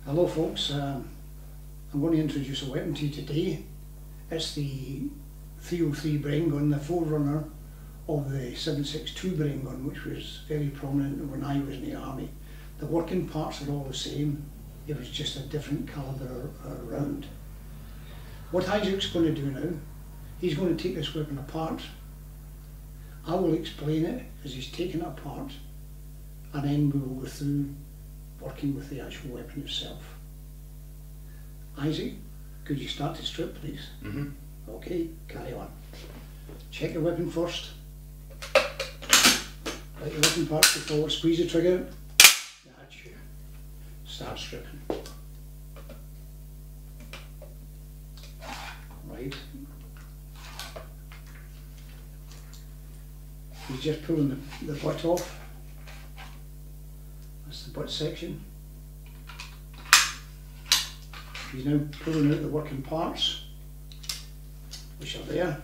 Hello folks, I'm going to introduce a weapon to you today. It's the 303 Bren Gun, the forerunner of the 762 Bren Gun, which was very prominent when I was in the army. The working parts are all the same, it was just a different calibre round. What Isaac's going to do now, he's going to take this weapon apart. I will explain it as he's taking it apart, and then we will go through working with the actual weapon itself. Isaac, could you start to strip, please? Okay, carry on. Check the weapon first. Let your weapon part go forward, squeeze the trigger. That's you. Start stripping. Right. He's just pulling the butt off. That's the butt section. He's now pulling out the working parts, which are there.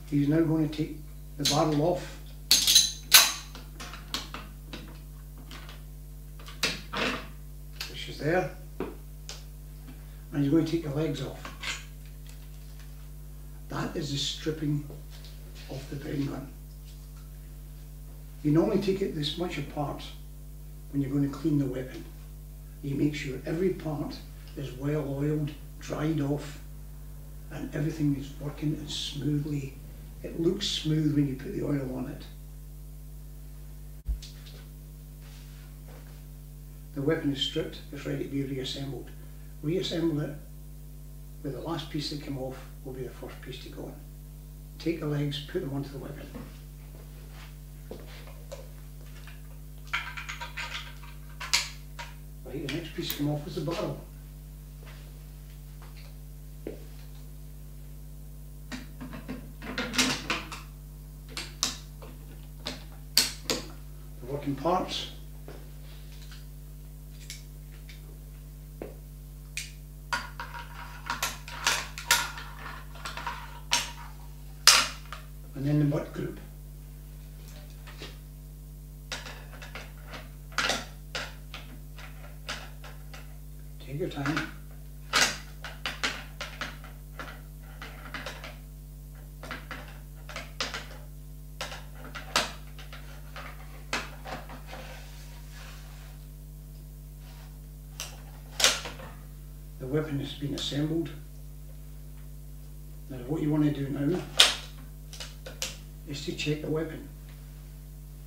He's now going to take the barrel off. Which is there. And he's going to take the legs off. That is the stripping of the Bren Gun. You normally take it this much apart when you're going to clean the weapon. You make sure every part is well oiled, dried off, and everything is working as smoothly. It looks smooth when you put the oil on it. The weapon is stripped, it's ready to be reassembled. Reassemble it with the last piece that came off will be the first piece to go on. Take the legs, put them onto the weapon. Right, the next piece to come off is the barrel. The working parts. And then the butt group. Take your time. The weapon has been assembled. Now what you want to do now is to check the weapon.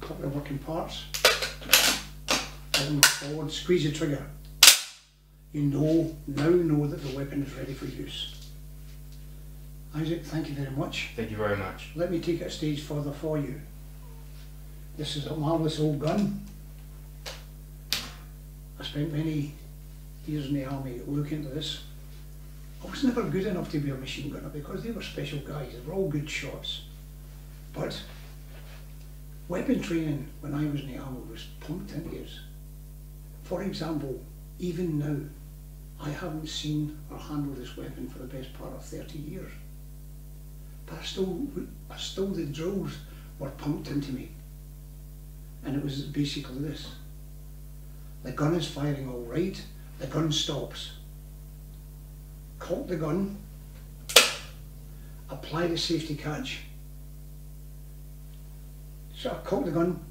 Cut the working parts, forward, squeeze the trigger. You now know that the weapon is ready for use. Isaac, thank you very much. Thank you very much. Let me take it a stage further for you. This is a marvellous old gun. I spent many years in the army looking into this. I was never good enough to be a machine gunner because they were special guys, they were all good shots. But weapon training when I was in the army was pumped into us. For example, even now, I haven't seen or handled this weapon for the best part of 30 years. But I still the drills were pumped into me. And it was basically this. The gun is firing all right, the gun stops. Cock the gun, apply the safety catch. So cock the gun,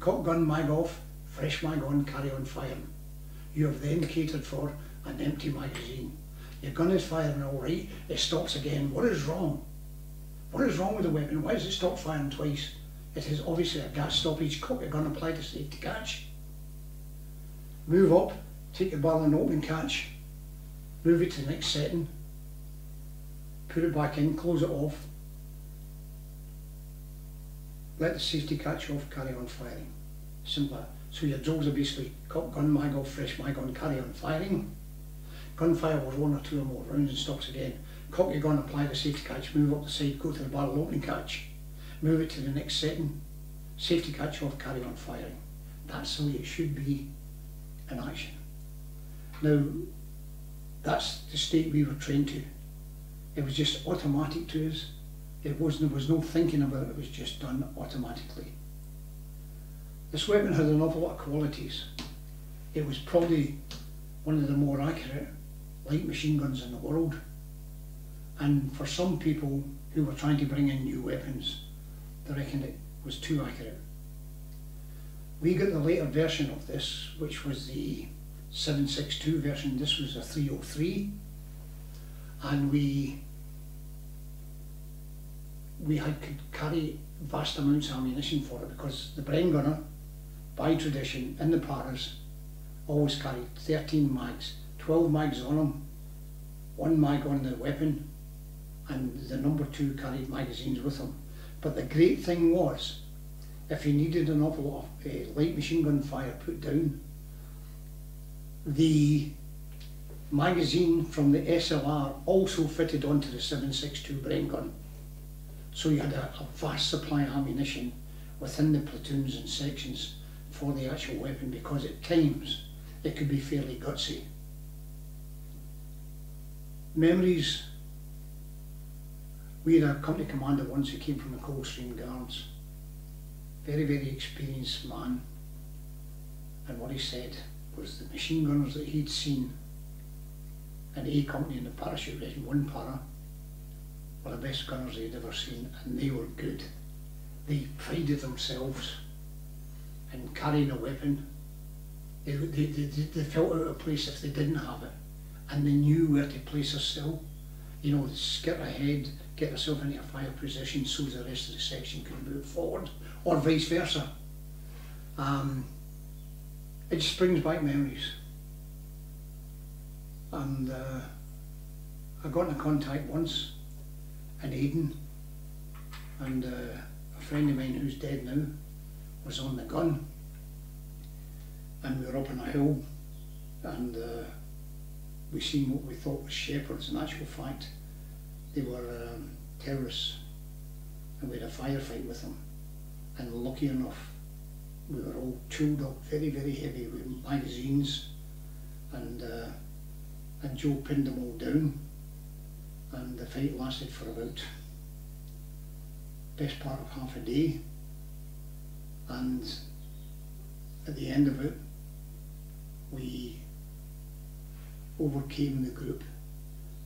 cock gun, mag off, fresh mag on, carry on firing. You have then catered for an empty magazine. Your gun is firing all right, it stops again. What is wrong? What is wrong with the weapon? Why does it stop firing twice? It is obviously a gas stoppage. Cock your gun, apply the safety catch. Move up, take your barrel and open catch, move it to the next setting, put it back in, close it off, let the safety catch off, carry on firing. Simple. So your drills are basically cock gun, mag off, fresh mag on, carry on firing. Gunfire was one or two or more rounds and stops again. Cock your gun, apply the safety catch, move up the side, go to the barrel opening catch, move it to the next setting, safety catch off, carry on firing. That's the way it should be in action. Now, that's the state we were trained to. It was just automatic to us. There was no thinking about it, it was just done automatically. This weapon had an awful lot of qualities. It was probably one of the more accurate light machine guns in the world. And for some people who were trying to bring in new weapons, they reckoned it was too accurate. We got the later version of this, which was the 7.62 version. This was a 303, and we could carry vast amounts of ammunition for it, because the Bren gunner, by tradition, in the paras, always carried 13 mags, 12 mags on them, 1 mag on the weapon, and the number 2 carried magazines with them. But the great thing was, if you needed an awful lot of light machine gun fire put down, the magazine from the SLR also fitted onto the 7.62 Bren gun. So you had a vast supply of ammunition within the platoons and sections for the actual weapon, because at times it could be fairly gutsy. Memories. We had a company commander once who came from the Coldstream Guards. Very, very experienced man. And what he said was the machine gunners that he'd seen in A Company in the parachute regiment, 1 para, were the best gunners he'd ever seen, and they were good. They prided themselves in carrying a weapon. They felt out of place if they didn't have it, and they knew where to place a sill. You know, skip ahead, get yourself into a fire position so the rest of the section can move forward, or vice versa. It just brings back memories. And I got into contact once in Aden, and a friend of mine who's dead now was on the gun, and we were up on a hill, and we seen what we thought was shepherds. In actual fact, they were terrorists, and we had a firefight with them. And lucky enough, we were all tooled up very, very heavy with magazines, and Joe pinned them all down, and the fight lasted for about best part of half a day. And at the end of it, we overcame the group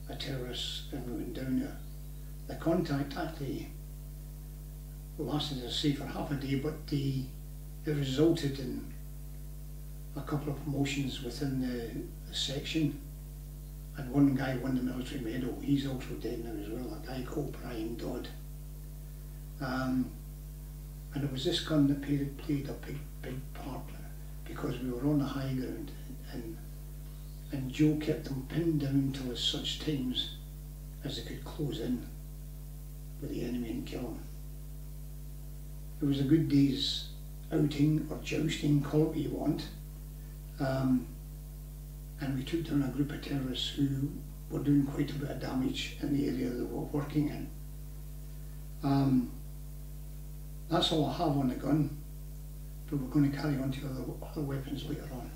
of terrorists, and we went down there. The contact actually lasted, as I say, for half a day, but it resulted in a couple of promotions within the section, and one guy won the military medal. He's also dead now as well, a guy called Brian Dodd. And it was this gun that played a big part, because we were on the high ground, and Joe kept them pinned down till such times as they could close in with the enemy and kill them. It was a good day's outing, or jousting, call it what you want. And we took down a group of terrorists who were doing quite a bit of damage in the area they were working in. That's all I have on the gun, but we're going to carry on to other weapons later on.